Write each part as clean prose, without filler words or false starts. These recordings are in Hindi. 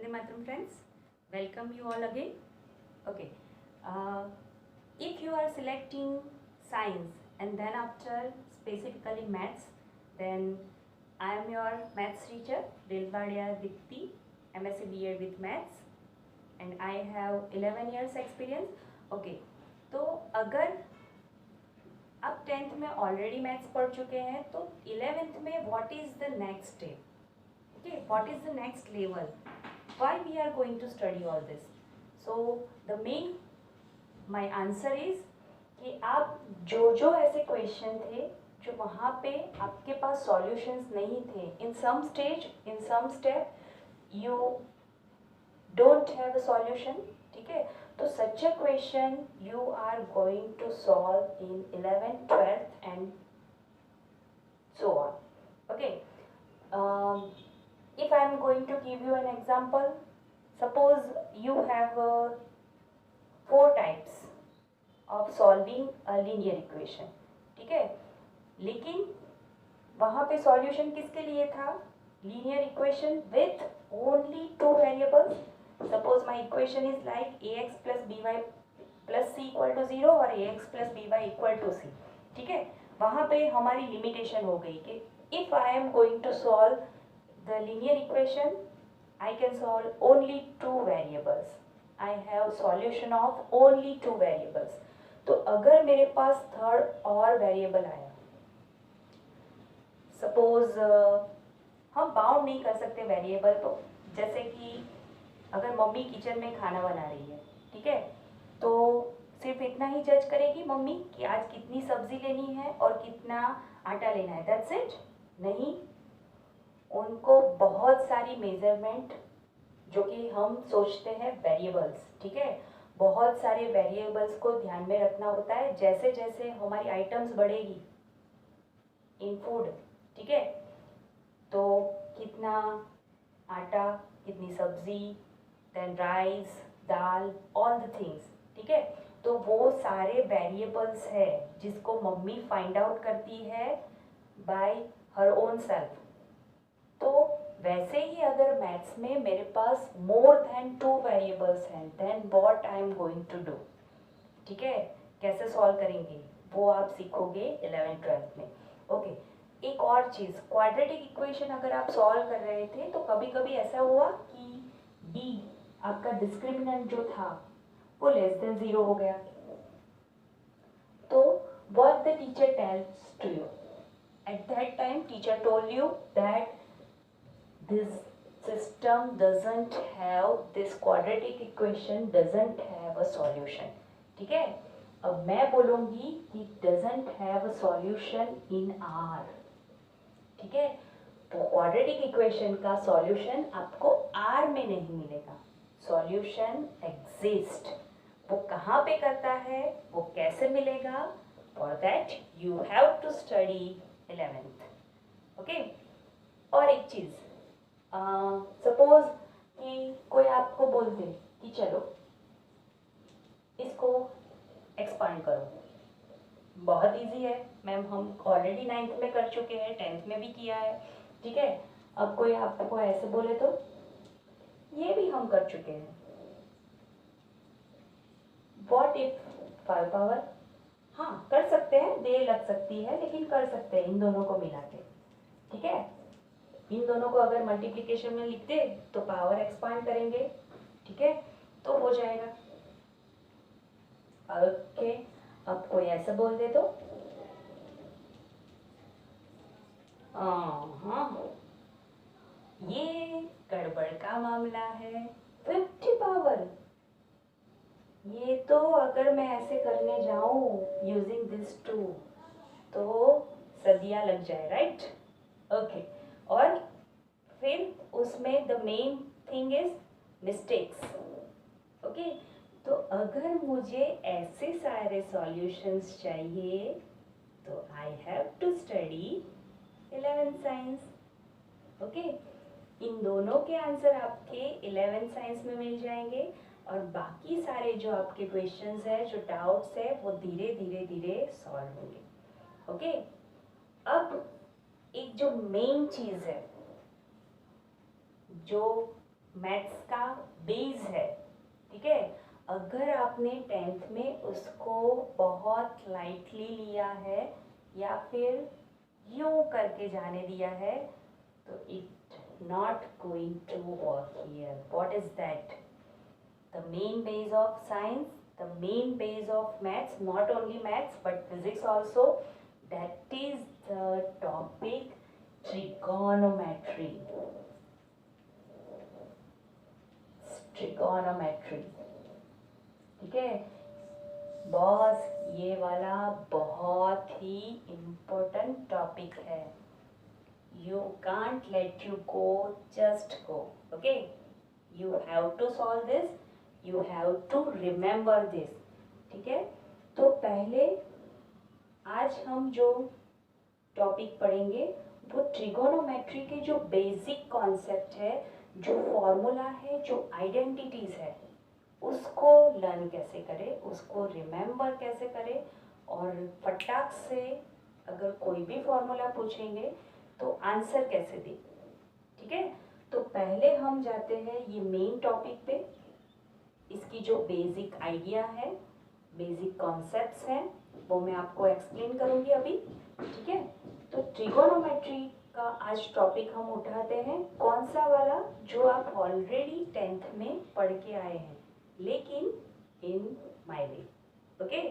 Vande Mataram friends, welcome you all again. Okay, if you are selecting science and then after specifically maths, then I am your maths teacher Dilwadia Dipti, MSc B.Ed with maths and I have 11 years experience. Okay, तो अगर आप 10th में ऑलरेडी मैथ्स पढ़ चुके हैं तो 11th में what is the next step, okay, what is the next level, why we are going to study all this. So the main my answer is कि आप जो ऐसे क्वेश्चन थे जो वहाँ पे आपके पास सॉल्यूशंस नहीं थे, in some stage in some step you don't have a solution, ठीक है, तो such a question you are going to solve in 11th 12th and so on. Okay, if I am going to give you an example, suppose you have 4 types of solving a linear equation, ठीक है, लेकिन वहाँ पे सॉल्यूशन किसके लिए था, linear equation with only 2 variables. Suppose my equation is like ax plus by plus c equal to 0 और ax plus by equal to c, ठीक है, वहाँ पे हमारी लिमिटेशन हो गई कि if I am going to solve the linear equation, I can solve only 2 variables. I have solution of only 2 variables. तो अगर मेरे पास थर्ड और वेरिएबल आया, सपोज हम बाउंड नहीं कर सकते वेरिएबल को, जैसे कि अगर मम्मी किचन में खाना बना रही है, ठीक है, तो सिर्फ इतना ही जज करेगी मम्मी कि आज कितनी सब्जी लेनी है और कितना आटा लेना है, दैट्स इट, नहीं, उनको बहुत सारी मेजरमेंट जो कि हम सोचते हैं वेरिएबल्स, ठीक है, बहुत सारे वेरिएबल्स को ध्यान में रखना होता है, जैसे जैसे हमारी आइटम्स बढ़ेगी इन फूड, ठीक है, तो कितना आटा, कितनी सब्जी, देन राइस, दाल, ऑल द थिंग्स, ठीक है, तो वो सारे वेरिएबल्स है जिसको मम्मी फाइंड आउट करती है बाय हर ओन सेल्फ. तो वैसे ही अगर मैथ्स में मेरे पास मोर देन 2 वेरिएबल्स हैं, then what I am going to do, ठीक है, कैसे सॉल्व करेंगे वो आप सीखोगे 11th 12th में. ओके, एक और चीज़, क्वाड्रेटिक इक्वेशन अगर आप सॉल्व कर रहे थे तो कभी कभी ऐसा हुआ कि b आपका डिस्क्रिमिनेंट जो था वो लेस देन 0 हो गया, तो what the teacher tells to you at that time, teacher told you that this system doesn't have, this quadratic equation doesn't have a solution, ठीक है, अब मैं बोलूँगी कि doesn't have a solution in R, ठीक है, तो quadratic equation का solution आपको R में नहीं मिलेगा, solution exist, वो कहाँ पे करता है, वो कैसे मिलेगा, for that you have to study 11th. Okay, और एक चीज़, सपोज कि कोई आपको बोल दे कि चलो इसको एक्सपांड करो, बहुत इजी है मैम, हम ऑलरेडी 9th में कर चुके हैं, 10th में भी किया है, ठीक है, अब कोई आपको ऐसे बोले तो ये भी हम कर चुके हैं, व्हाट इफ 5 पावर, हाँ कर सकते हैं, देर लग सकती है लेकिन कर सकते हैं इन दोनों को मिला के, ठीक है, इन दोनों को अगर मल्टीप्लिकेशन में लिख दे तो पावर एक्सपांड करेंगे, ठीक है, तो हो जाएगा. ओके, अब कोई ऐसा बोल दे तो हाँ ये गड़बड़ का मामला है, 50 पावर, ये तो अगर मैं ऐसे करने जाऊं यूजिंग दिस टू तो सदियां लग जाए, राइट. ओके, और फिर उसमें the main thing is mistakes. Okay, तो अगर मुझे ऐसे सारे सॉल्यूशंस चाहिए तो I have to study 11th science. Okay, इन दोनों के आंसर आपके 11th साइंस में मिल जाएंगे और बाकी सारे जो आपके क्वेश्चंस है, जो डाउट्स है, वो धीरे धीरे धीरे सॉल्व होंगे. ओके, अब एक जो मेन चीज़ है जो मैथ्स का बेस है, ठीक है। अगर आपने 10th में उसको बहुत लाइटली लिया है या फिर यूं करके जाने दिया है तो it not going to work here. What is that? The main base of science, the main base of maths, not only maths but physics also, that is the topic trigonometry. Trigonometry, ठीक है बॉस, ये वाला बहुत ही important topic है. You can't let you go, just go, okay? You have to solve this. You have to remember this. ठीक है. तो पहले आज हम जो टॉपिक पढ़ेंगे वो ट्रिगोनोमेट्री के जो बेसिक कॉन्सेप्ट है, जो फॉर्मूला है, जो आइडेंटिटीज है, उसको लर्न कैसे करें, उसको रिमेंबर कैसे करें, और फटाक से अगर कोई भी फॉर्मूला पूछेंगे तो आंसर कैसे दें. ठीक है. तो पहले हम जाते हैं ये मेन टॉपिक पे. इसकी जो बेसिक आइडिया है, बेसिक कॉन्सेप्ट्स हैं, वो मैं आपको एक्सप्लेन करूँगी अभी. ठीक है. तो ट्रिगोनोमेट्री का आज टॉपिक हम उठाते हैं. कौन सा वाला? जो आप ऑलरेडी 10th में पढ़ के आए हैं, लेकिन in my way. Okay.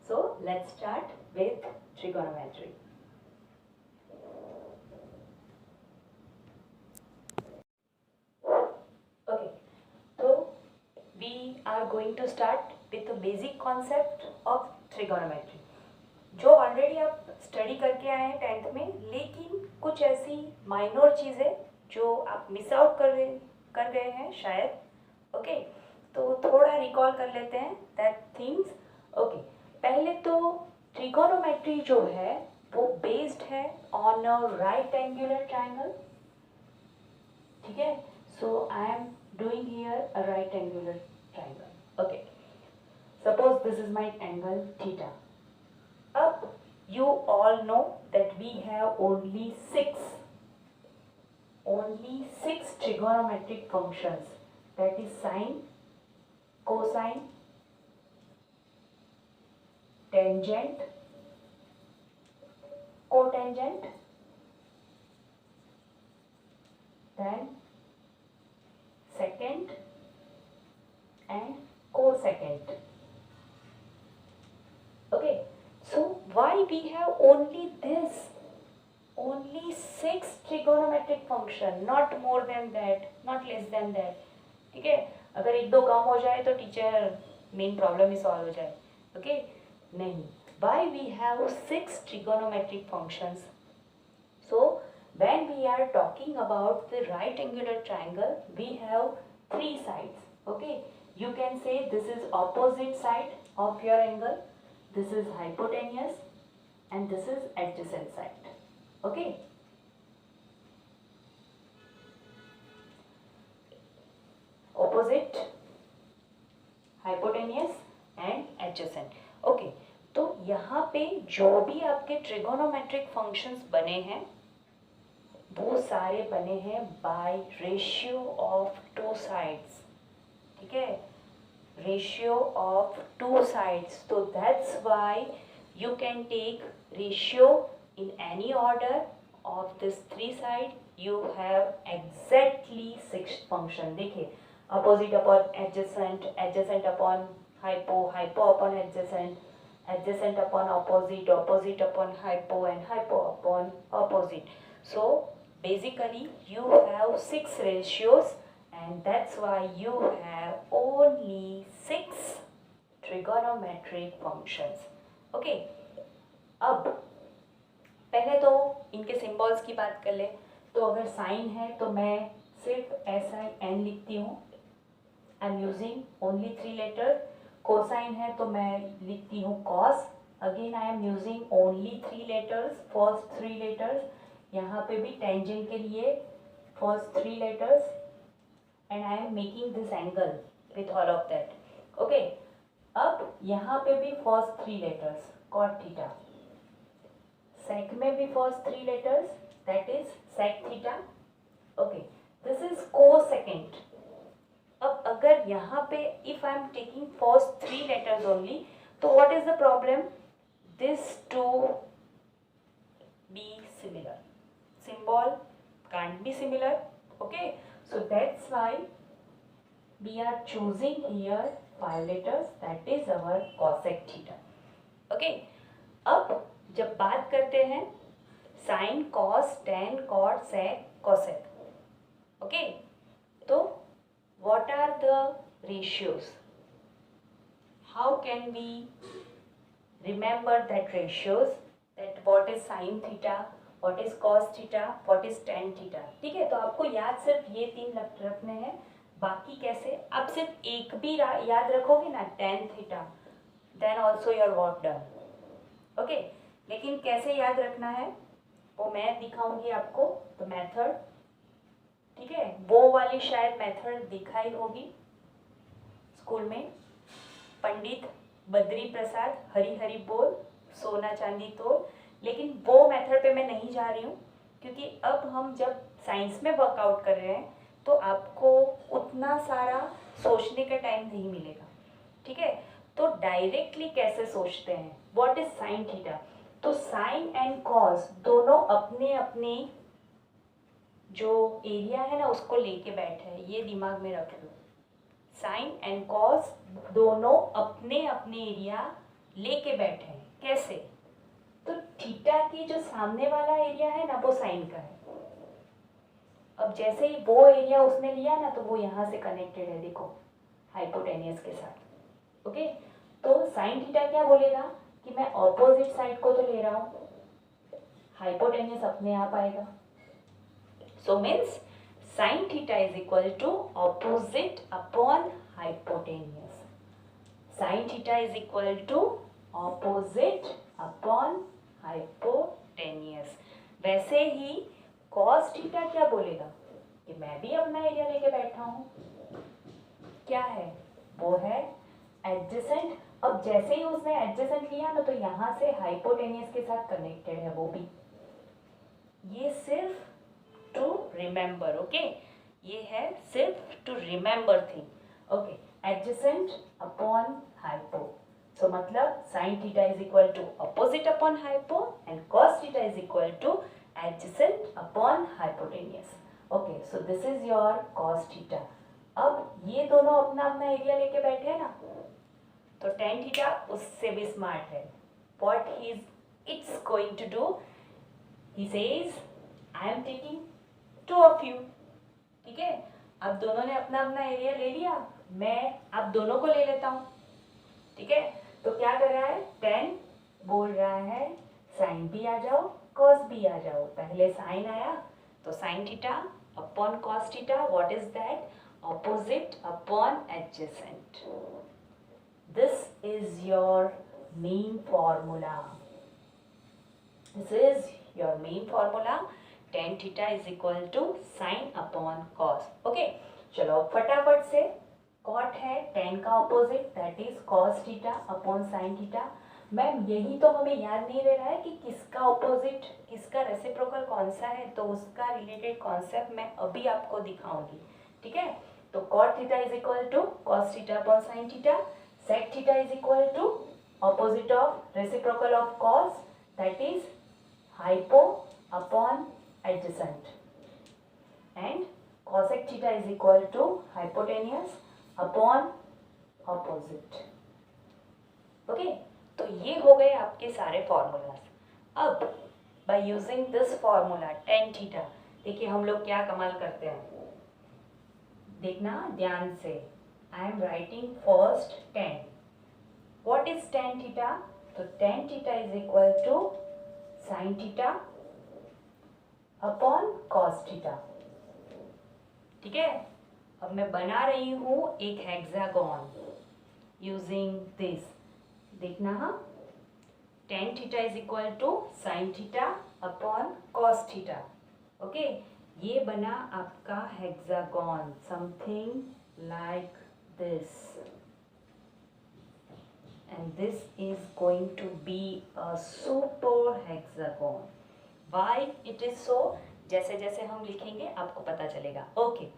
So let's start with trigonometry. Are going to start with the basic concept of trigonometry, जो ऑलरेडी आप स्टडी करके आए हैं 10th में, लेकिन कुछ ऐसी माइनर चीज़ें जो आप मिस आउट कर गए हैं शायद. ओके. तो थोड़ा रिकॉल कर लेते हैं दैट थिंग्स. ओके. पहले तो ट्रिगोनोमेट्री जो है वो बेस्ड है on a right angular triangle. ठीक है. So I am doing here a right angular triangle. Okay. Suppose this is my angle theta. Up, you all know that we have only six trigonometric functions. That is sine, cosine, tangent, cotangent, then secant and cosecant. Okay, so why we have only six trigonometric function, not more than that, not less than that. ठीक है. अगर एक दो कम हो जाए तो टीचर मेन प्रॉब्लम ही सॉल्व हो जाए. ओके. नहीं. why we have six trigonometric functions? So when we are talking about the right angular triangle, we have three sides. Okay. You can say this is opposite side of your angle, this is hypotenuse, and this is adjacent side. Okay. Opposite, hypotenuse and adjacent. Okay. तो यहाँ पे जो भी आपके ट्रिगोनोमेट्रिक फंक्शंस बने हैं वो सारे बने हैं by ratio of two sides. ठीक है. Ratio of two sides. तो that's why you can take ratio in any order of this three side. You have exactly six function. देखिए, opposite upon adjacent, adjacent upon hypo, hypo upon adjacent, adjacent upon opposite, opposite upon hypo, and hypo upon opposite. So basically you have six ratios, and that's why you have only six trigonometric functions. Okay. अब पहले तो इनके सिंबल्स की बात कर ले. तो अगर साइन है तो मैं सिर्फ SIN लिखती हूँ. I am using only three letters. Cosine है तो मैं लिखती हूँ cos. Again I am using only three letters, first three letters. यहाँ पे भी टेंजेंट के लिए first three letters, and I am making this angle with all of that. Okay. अब यहाँ पे भी first three letters, cot theta. Sec में भी first three letters, that is sec theta. Okay. This is cosecant. अगर यहाँ पे if I am taking first 3 letters only, तो what is the problem? This to be similar, symbol can't be similar. Okay, so that's why we are choosing here 5 letters, that is our cosec theta. Okay, अब जब बात करते हैं साइन, कॉस, टेन, कॉट, सेक, कोसेक, ओके, तो what are the ratios? How can we remember that ratios, that what is sin theta, what is cos theta, what is tan theta? ठीक है, तो आपको याद सिर्फ ये 3 रखने हैं, बाकी कैसे? आप सिर्फ एक भी याद रखोगे ना, tan theta, then also your work done. Okay, लेकिन कैसे याद रखना है वो मैं दिखाऊंगी आपको, तो मेथड, ठीक है, वो वाली शायद मेथड दिखाई होगी स्कूल में, पंडित बद्री प्रसाद, हरी हरी बोल, सोना चांदी तोल, लेकिन वो मेथड पे मैं नहीं जा रही हूँ, क्योंकि अब हम जब साइंस में वर्कआउट कर रहे हैं तो आपको उतना सारा सोचने का टाइम नहीं मिलेगा, ठीक है। तो डायरेक्टली कैसे सोचते हैं, व्हाट इज साइन थीटा? तो साइन एंड कॉस दोनों अपने अपने जो एरिया है ना उसको लेके बैठे हैं, ये दिमाग में रख लो। साइन एंड कॉस दोनों अपने अपने एरिया लेके बैठे हैं, कैसे? तो थीटा की जो सामने वाला एरिया है ना वो साइन का है। अब जैसे ही वो एरिया उसने लिया ना तो वो यहाँ से कनेक्टेड है, देखो हाइपोटेनियस के साथ, ओके। तो साइन थीटा क्या बोलेगा कि मैं ऑपोजिट साइड को तो ले रहा हूँ, हाइपोटेनियस अपने आप आएगा। So means sine theta is equal to opposite upon hypotenuse. Sine theta is equal to opposite upon hypotenuse. वैसे ही कॉस थीटा क्या बोलेगा कि मैं भी अपना एरिया लेके बैठा हूँ, क्या है वो है एडजेसेंट। अब जैसे ही उसने एडजेसेंट लिया ना तो यहाँ से हाइपोटेनियस के साथ कनेक्टेड है वो भी। ये सिर्फ टू रिमेंबर, ओके, ये है सिर्फ to remember thing, okay. Adjacent upon hypo, so मतलब sine theta is equal to opposite upon hypo and cos theta is equal to adjacent upon hypotenuse. Okay, so this is your cos theta. अब ये दोनों अपना अपना एरिया लेके बैठे हैं ना, तो tan theta उससे भी स्मार्ट है। What it's going to do? He says, I am taking two of you. ठीक है, अब दोनों ने अपना अपना एरिया ले लिया, मैं अब दोनों को ले लेता हूँ, ठीक है। तो क्या कर रहा है, tan बोल रहा है साइन भी आ जाओ कॉस भी आ जाओ। पहले साइन आया तो sine theta upon cos theta, what is that? Opposite upon adjacent. This is your main formula, this is your main formula. tan theta is equal to sine upon cos, okay. चलो फटाफट से, कॉट है tan का opposite, that is cos theta upon sine theta. Ma'am यही तो हमें याद नहीं रह रहा है कि किसका ऑपोजिट किसका रेसिप्रोकल कौन सा है, तो उसका रिलेटेड कॉन्सेप्ट मैं अभी आपको दिखाऊंगी, ठीक है। तो cot theta is equal to cos theta upon sine theta, sec theta is equal to opposite of reciprocal of cos, that is hypo upon adjacent, and cosec theta is equal to hypotenuse upon opposite, okay. तो ये हो गए आपके सारे फॉर्मूलाज। अब by using this formula tan theta, देखिए हम लोग क्या कमाल करते हैं, देखना ध्यान से। I am writing first tan, what is tan theta? तो tan theta is equal to sine theta upon cos theta, ठीक है। अब मैं बना रही हूँ एक हेक्सागोन यूजिंग दिस, देखना हाँ, tan theta is equal to sine theta upon cos theta, okay. ये बना आपका hexagon, something like this, and this is going to be a super hexagon. Why it is so, जैसे जैसे हम लिखेंगे आपको पता चलेगा, ओके।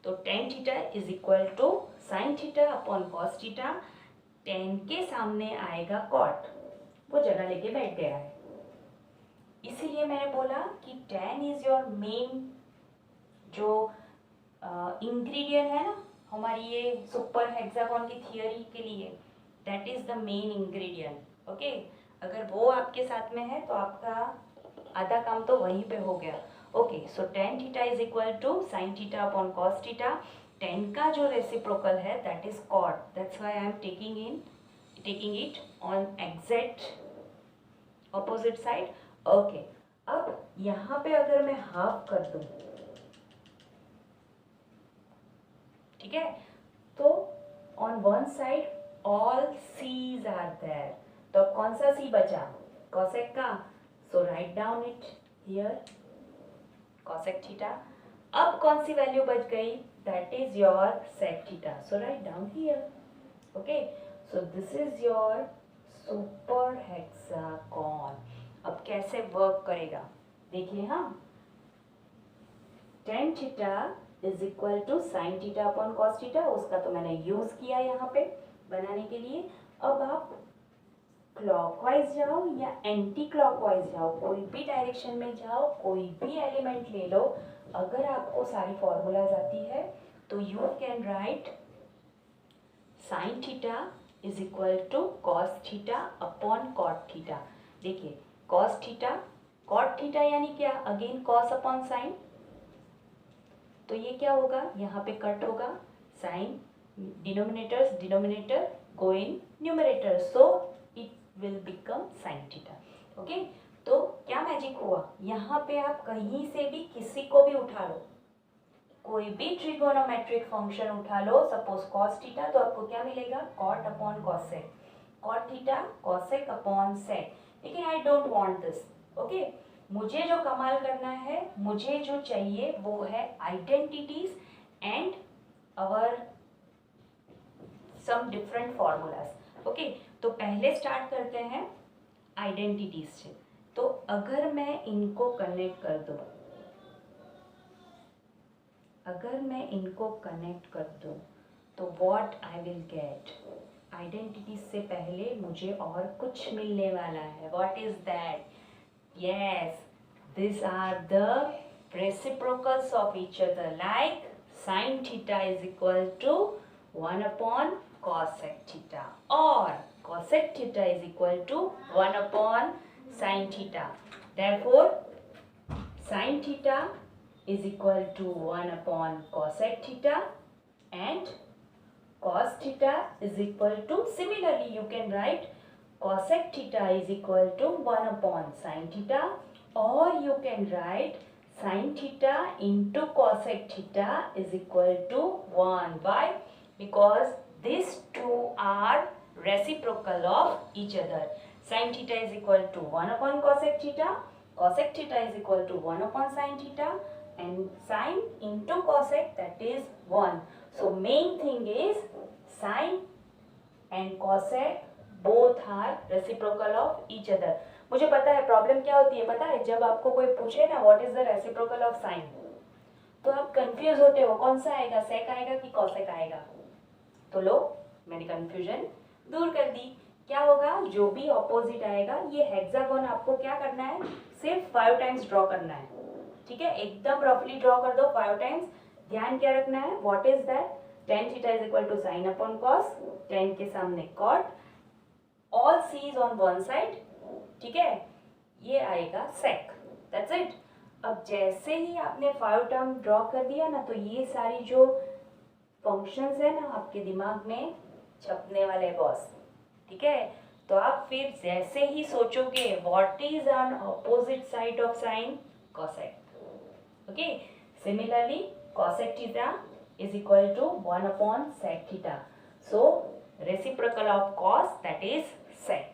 तो tan theta is equal to sin theta upon cos theta. tan के सामने आएगा cot, वो जगह लेके बैठ गया है, इसीलिए मैंने बोला कि tan इज योर मेन जो इंग्रेडिएंट है ना हमारी ये सुपर हेक्सागोन की थियरी के लिए, that is the main ingredient. Okay, अगर वो आपके साथ में है तो आपका आधा काम तो वहीं पे हो गया। Okay, so tan theta is equal to sin theta upon cos theta. tan का जो रेसिप्रोकल है that is cot, that's why I am taking it on exact opposite side. Okay, अब यहाँ पे अगर मैं हाफ कर दूं, ठीक है, तो on one side all C's are there, तो कौन सा सी बचा, cosec का, so write down it here cosec theta. अब कौन सी वैल्यू बच गई, that is your sec theta, so write down here. Okay, so this is your super hexagon. अब कैसे वर्क करेगा देखिए, हाँ, tan theta is equal to sine theta upon cos theta, उसका तो मैंने यूज किया यहाँ पे बनाने के लिए। अब आप क्लॉकवाइज जाओ या एंटी क्लॉकवाइज जाओ, कोई भी डायरेक्शन में जाओ, कोई भी एलिमेंट ले लो, अगर आपको सारी फॉर्मूलाज आती है तो you can write sine theta is equal to cos theta upon cot theta. देखिए कॉस थीटा, कॉट थीटा यानी क्या, अगेन कॉस अपॉन साइन, तो ये क्या होगा, यहाँ पे कट होगा, sine denominator go in numerator, so it will become sine theta. Okay, तो क्या मैजिक हुआ, यहाँ पे आप कहीं से भी किसी को भी उठा लो, कोई भी ट्रिगोनोमेट्रिक फंक्शन उठा लो, सपोज कॉस थीटा, तो आपको क्या मिलेगा, cot upon cosec, cot theta cosec upon sec. लेकिन I don't want this. Okay, मुझे जो कमाल करना है, मुझे जो चाहिए वो है identities and our some different formulas. Okay, तो पहले स्टार्ट करते हैं आइडेंटिटीज से। तो अगर मैं इनको कनेक्ट कर दूं, तो what I will get, identities से पहले मुझे और कुछ मिलने वाला है। What is that, yes, these are the reciprocals of each other, like sin theta is equal to 1 upon cosec theta, or cosec theta is equal to 1 upon sin theta. Therefore sin theta is equal to 1 upon cosec theta, and cos theta is equal to, similarly you can write cosec theta is equal to 1 upon sin theta, or you can write sin theta into cosec theta is equal to 1. Why? Because these two are reciprocal of each other. Sin theta is equal to 1 upon cosec theta is equal to 1 upon sin theta, and sin into cosec, that is 1. So main thing is sin and cosec both are reciprocal of each other. मुझे पता है प्रॉब्लम क्या होती है, पता है, जब आपको कोई पूछे ना what is the reciprocal of sine, तो आप कंफ्यूज होते हो, कौन सा आएगा, सेक आएगा कि कॉसेक आएगा। तो लो, मैंने कंफ्यूजन दूर कर दी। क्या होगा, जो भी ऑपोजिट आएगा, ये हेक्सागोन आपको क्या करना है, सिर्फ 5 टाइम्स ड्रॉ करना है। ठीक है, एकदम रफली ड्रॉ कर दो 5 टाइम्स। ध्यान क्या रखना है, what is that, tan theta is equal to sine upon cos, tan के सामने cot, all sees on one side, ठीक है, ये आएगा सेक, दैट्स इट। अब जैसे ही आपने 5 टर्म ड्रॉ कर दिया ना, तो ये सारी जो फंक्शंस है ना आपके दिमाग में छपने वाले बॉस, ठीक है। तो आप फिर जैसे ही सोचोगे what is on opposite side of sine, cosec. Okay, similarly cosec theta is equal to 1 upon sec theta. So reciprocal of cos, that is sec.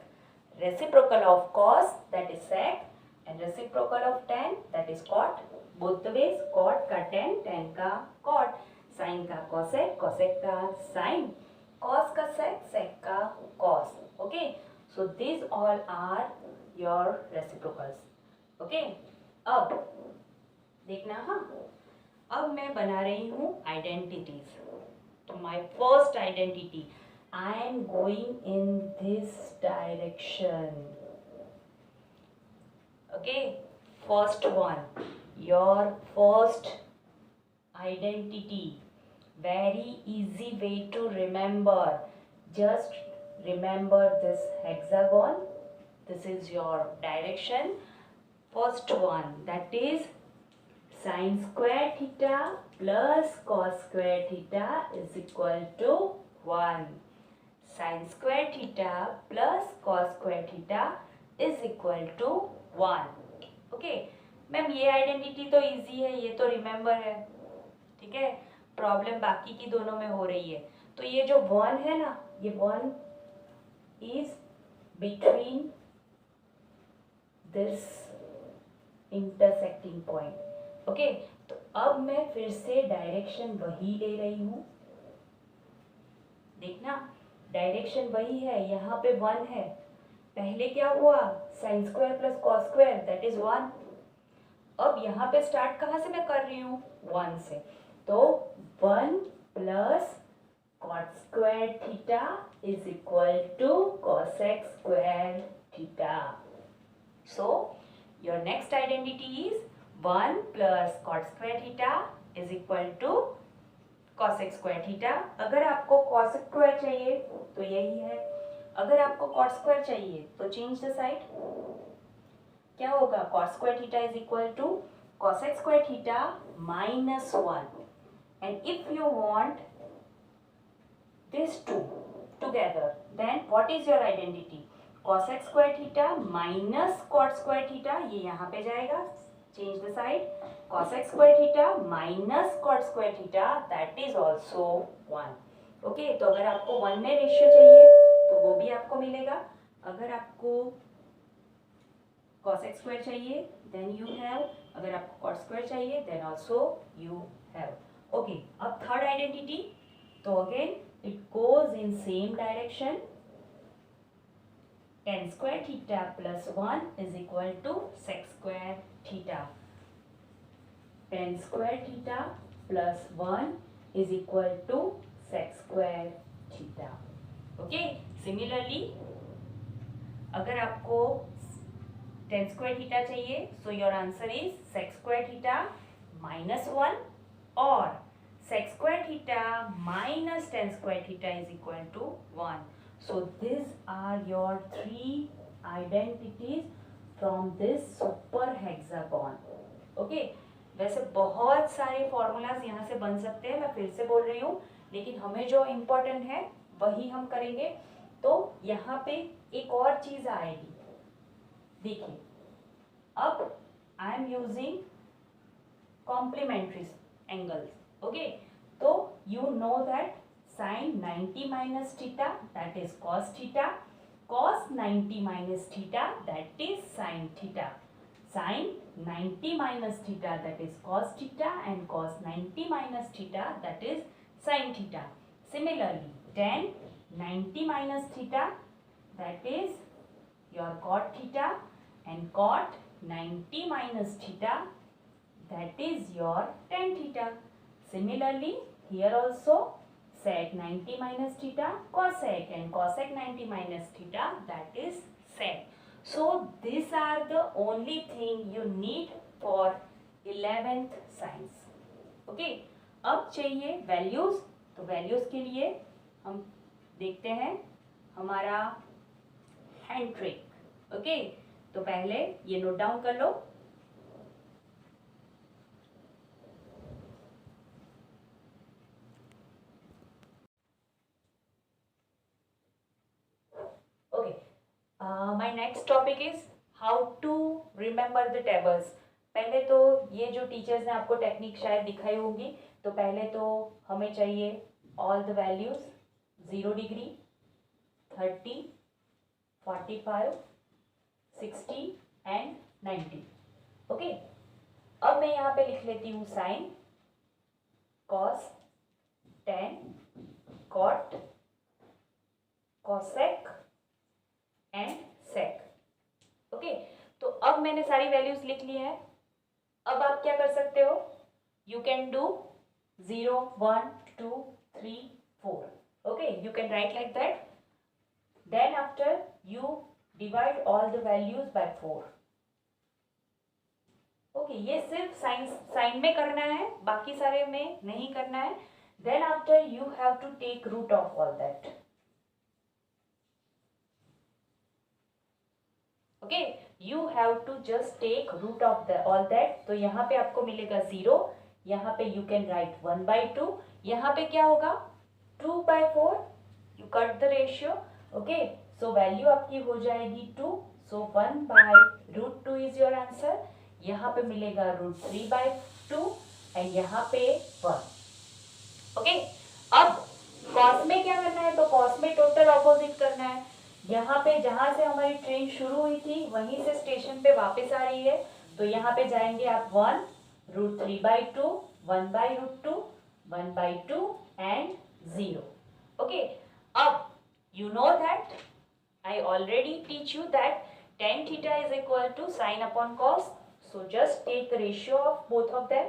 Reciprocal of cos, that is sec, and reciprocal of tan, that is cot. Both the ways, cot का tan, tan का cot, sin का cosec, cosec का sin, cos का sec, sec का cos. Okay, so these all are your reciprocals. Okay, अब देखना, हाँ, अब मैं बना रही हूँ आइडेंटिटीज। तो my first identity, I am going in this direction. Okay, first one, your first identity, very easy way to remember. Just remember this hexagon, this is your direction. First one, that is sin square theta plus cos square theta is equal to 1. Sin square theta plus cos square theta is equal to 1. Okay ma'am, ये आइडेंटिटी तो इजी है, ये तो रिमेंबर है, ठीक है। प्रॉब्लम बाकी की दोनों में हो रही है। तो ये जो 1 है ना, ये 1 is between this intersecting point. Okay, तो अब मैं फिर से डायरेक्शन वही ले रही हूं। देखना, डायरेक्शन वही है, यहाँ पे 1 है। पहले क्या हुआ, sine square plus cos square, that is 1। अब यहाँ पे स्टार्ट कहाँ से मैं कर रही हूँ, 1 से। तो 1 plus cot square theta is equal to cosec square theta. So your next identity is 1 plus cot square theta is equal to cosec square theta. अगर आपको कॉसेक स्क्वायर चाहिए तो यही है, अगर आपको कॉट स्क्वायर चाहिए तो चेंज द साइड। क्या होगा, cot square theta is equal to cosec square theta minus 1, and if you want these two together, then what is your identity, cosec square theta minus cot square theta, ये यहाँ पे जाएगा, change the side, cosec square theta minus cot square theta, that is also 1. Okay, तो अगर आपको 1 में रेशियो चाहिए तो वो भी आपको मिलेगा। अगर आपको cosec स्क्वायर चाहिए देन यू हैव, अगर आपको कॉट स्क्वायर चाहिए then also you have. Okay, अब थर्ड आइडेंटिटी, तो again it goes in same direction. tan square theta plus 1 is equal to sec square theta. tan square theta plus 1 is equal to sec square theta. Okay, similarly अगर आपको tan स्क्वायर थीटा चाहिए, so your answer is sec square theta minus 1 और sec square theta minus tan square theta is equal to 1. So this are your 3 identities from this super hexagon. Okay, वैसे बहुत सारे फॉर्मूलाज यहाँ से बन सकते हैं, मैं फिर से बोल रही हूँ, लेकिन हमें जो इम्पोर्टेंट है वही हम करेंगे। तो यहाँ पे एक और चीज आएगी, देखिए, अब I am using complementary angles. Okay, तो you know that sine 90 minus theta that is cos theta, cos 90 minus theta that is sine theta, sine 90 minus theta that is cos theta and cos 90 minus theta that is sin theta. Similarly, tan 90 minus theta that is your cot theta and cot 90 minus theta that is your tan theta. Similarly, here also sec 90 minus theta cosec and cosec 90 minus theta that is sec. So these are the only thing you need for 11th science. Okay, अब चाहिए वैल्यूज, तो वैल्यूज के लिए हम देखते हैं हमारा हैंड ट्रिक। ओके, तो पहले ये नोट डाउन कर लो। My next topic is how to remember the tables. पहले तो ये जो टीचर्स ने आपको टेक्निक शायद दिखाई होगी, तो पहले तो हमें चाहिए all the values 0 degree, 30, 45, 60 and 90। ओके, अब मैं यहाँ पे लिख लेती हूँ sine, cos, tan, cot, cosec and sec. Okay, तो अब मैंने सारी वैल्यूज लिख ली है। अब आप क्या कर सकते हो, you can do 0, 1, 2, 3, 4. Okay, you can write like that. Then after you divide all the values by 4. Okay, ये सिर्फ साइन में करना है, बाकी सारे में नहीं करना है. Then after you have to take root of all that. Okay, you have to just take root of all that. तो यहाँ पे आपको मिलेगा 0. यहाँ पे you can write 1/2. यहाँ पे क्या होगा 2/4. You cut the ratio. Okay, so value आपकी हो जाएगी 2. So 1/√2 is your answer. यहाँ पे मिलेगा √3/2 एंड यहाँ पे 1. ओके, अब कॉस में क्या करना है, तो कॉस में टोटल ऑपोजिट करना है. यहाँ पे जहाँ से हमारी ट्रेन शुरू हुई थी वहीं से स्टेशन पे वापस आ रही है, तो यहाँ पे जाएंगे आप 1 √3/2, 1/√2, 1/2 एंड 0. ओके, अब you know that I already teach you that tan theta is equal to sin upon cos. So just take the ratio of both of them.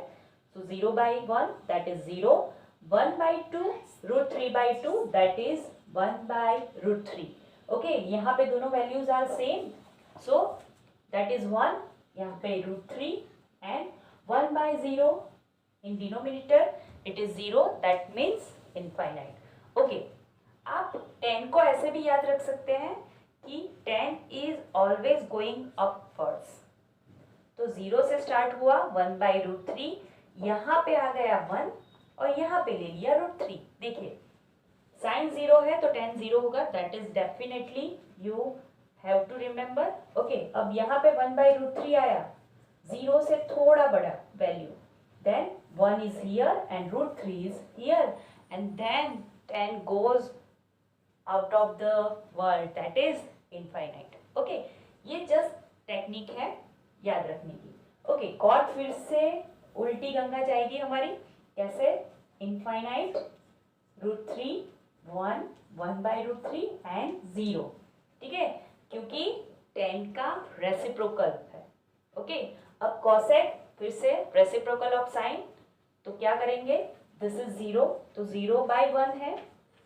So 0/1 that is 0. 1/2 √3/2 that is 1/√3. Okay, यहाँ पे दोनों values are same. So that is 1. यहाँ पे √3 and 1/0 in denominator it is 0. That means infinite. Okay. आप tan को ऐसे भी याद रख सकते हैं कि tan is always going upwards. तो 0 से स्टार्ट हुआ 1/√3, यहाँ पे आ गया 1 और यहाँ पे ले लिया √3. देखिए साइन 0 है तो tan 0 होगा. That is definitely you have to remember. Okay, अब यहाँ पे 1/√3 आया, 0 से थोड़ा बड़ा value, then 1 is here and √3 is here and then tan goes out of the world, that is infinite. Okay, ये जस्ट टेक्निक है याद रखने की. ओके, कॉट फिर से उल्टी गंगा जाएगी हमारी. कैसे? Infinite, √3, 1, 1/√3 and 0. ठीक है, क्योंकि tan का रेसिप्रोकल है. ओके, अब कॉसेक फिर से रेसिप्रोकल ऑफ साइन, तो क्या करेंगे, दिस इज 0 तो 0/1 है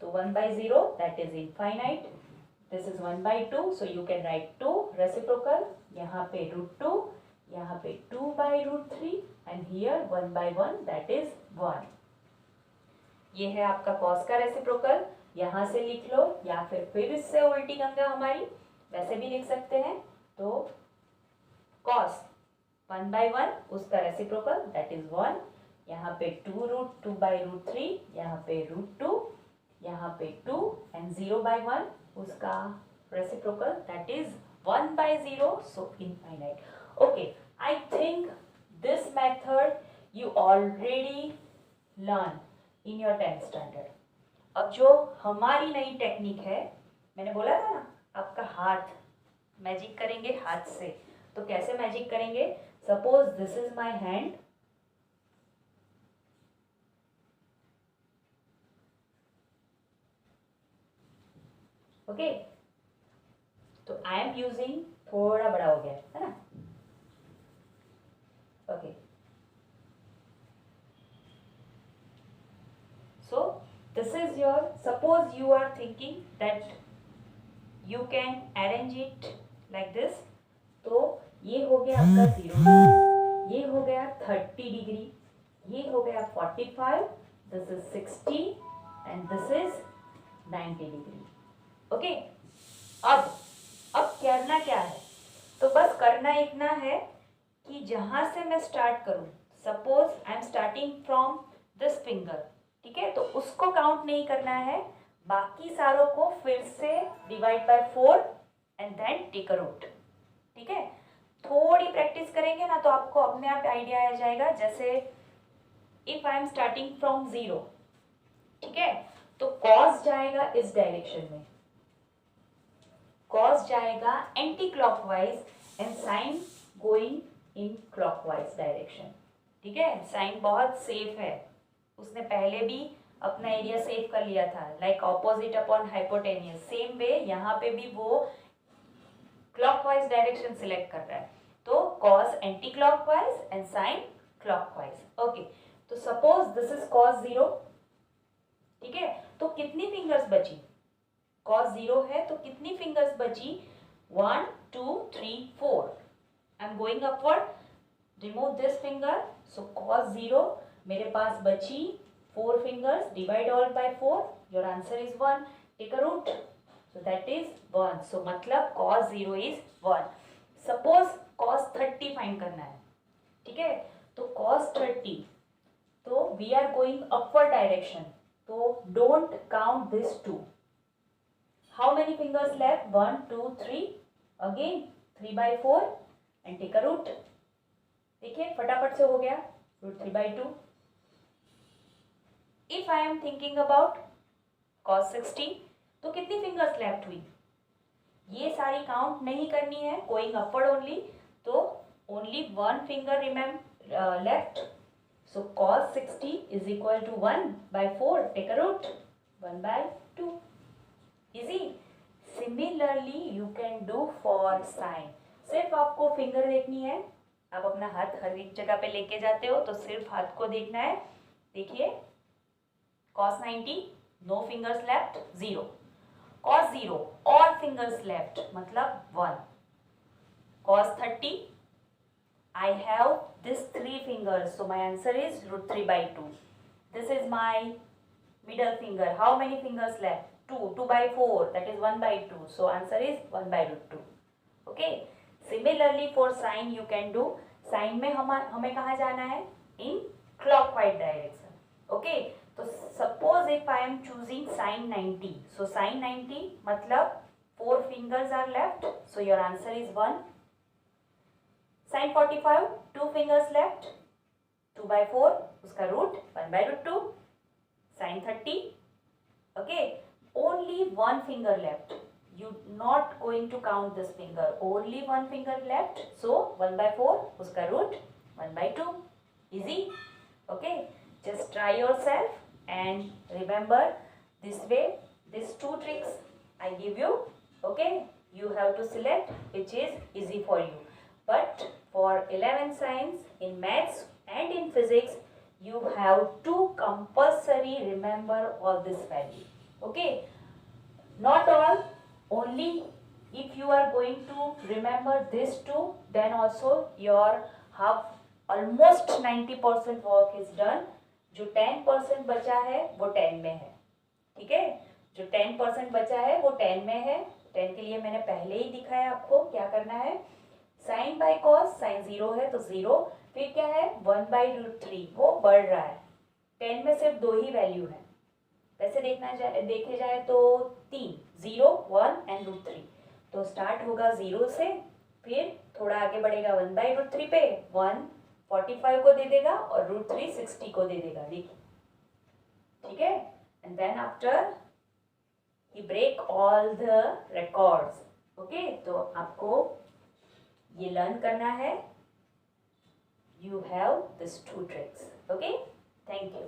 तो 1/0 that is infinite. This is 1/2 so you can write 2 reciprocal. यहाँ पे √2, यहाँ पे 2/√3 and here 1/1 that is 1. ये है आपका cos का रेसिप्रोकल. यहाँ से लिख लो या फिर इससे उल्टी गंगा हमारी वैसे भी लिख सकते हैं. तो cos 1/1 उसका रेसिप्रोकल that is 1. यहाँ पे 2√2/√3, यहाँ पे √2, यहाँ पे 2 and 0/1 उसका reciprocal that is 1/0 so infinite. Okay, I think this method you already learn in your 10th standard. अब जो हमारी नई टेक्निक है, मैंने बोला था ना आपका हाथ मैजिक करेंगे हाथ से. तो कैसे मैजिक करेंगे, suppose this is my hand, okay, तो आई एम यूजिंग, थोड़ा बड़ा हो गया है ना. Okay, so this is your, suppose you are thinking that you can arrange it like this. तो ये हो गया आपका 0, ये हो गया 30 डिग्री, ये हो गया 45, this is 60 and this is 90 degree. Okay, अब करना क्या है, तो बस करना इतना है कि जहां से मैं स्टार्ट करूं, suppose I am starting from this finger, ठीक है, तो उसको काउंट नहीं करना है, बाकी सारों को फिर से divide by 4 and then take a root. ठीक है, थोड़ी प्रैक्टिस करेंगे ना तो आपको अपने आप आइडिया आ जाएगा. जैसे if I am starting from 0, ठीक है, तो कॉस जाएगा इस डायरेक्शन में, कॉस जाएगा anti clockwise and sine going in clockwise direction. ठीक है, साइन बहुत सेफ है, उसने पहले भी अपना एरिया सेव कर लिया था, like opposite upon hypotenuse. Same way यहाँ पे भी वो क्लॉकवाइज डायरेक्शन सिलेक्ट कर रहा है. तो cos anti clockwise and sine clockwise. Okay, तो सपोज दिस इज cos 0, ठीक है, तो कितनी फिंगर्स बची? cos 0 है तो कितनी फिंगर्स बची? 1 2 3 4. I am going upward, remove this finger, so cos 0 मेरे पास बची 4 fingers, divide all by 4, your answer is 1. Take a root, so that is 1. so मतलब cos 0 is 1. suppose cos 30 find करना है, ठीक है, तो cos 30, तो we are going upward direction, तो don't count this 2. how many fingers left? 1 2 3, again 3 by 4 and take a root. देखिए फटाफट से हो गया, root 3 by 2. if I am thinking about cos 60, तो कितनी फिंगर्स लेफ्ट हुई? ये सारी काउंट नहीं करनी है, गोइंग अपवर्ड ओनली, तो only 1 finger left, so cos 60 is equal to 1 by 4, take a root, 1 by 2. Easy. Similarly you can do for sine. सिर्फ आपको फिंगर देखनी है, आप अपना हाथ हर एक जगह पे लेके जाते हो तो सिर्फ हाथ को देखना है. देखिए cos 90, no fingers left, 0. cos 0 all fingers left मतलब 1. cos 30, I have this 3 fingers, so my answer is root 3 by 2. This is my middle finger. How many fingers left? 2. 2 by 4, that is 1 by 2. So answer is 1 by root 2. Okay. Similarly for sine you can do. Sine में हमें कहाँ जाना है? In clockwise direction. Okay. तो suppose if I am choosing sine 90, so sine 90 मतलब 4 fingers are left, so your answer is 1. Sine 45, 2 fingers left, 2 by 4, उसका root 1 by root 2. Sine 30, okay, only 1 finger left, you not going to count this finger, only 1 finger left, so 1 by 4, उसका root 1 by 2. Easy. Okay, just try yourself and remember this way, these 2 tricks I give you. Okay, you have to select which is easy for you, but for 11 science in maths and in physics you have to compulsory remember all this value. Okay, not all, only if you are going to remember this 2, then also your half almost 90% work is done. जो 10% बचा है वो 10 में है, ठीक है, जो 10% बचा है वो 10 में है. 10 के लिए मैंने पहले ही दिखाया आपको क्या करना है. साइन बाय कॉस, साइन 0 है तो 0, फिर क्या है 1 by root 3, वो बढ़ रहा है. 10 में सिर्फ 2 ही वैल्यू है, वैसे देखे जाए तो 3, 0 1 एंड रूट 3. तो स्टार्ट होगा 0 से, फिर थोड़ा आगे बढ़ेगा 1 by root 3 पे, 1 45 को दे देगा और रूट 3 60 को दे देगा. देखिए, ठीक है, and then after he break all the records. Okay, तो आपको ये लर्न करना है. You have this 2 tricks. Okay, thank you.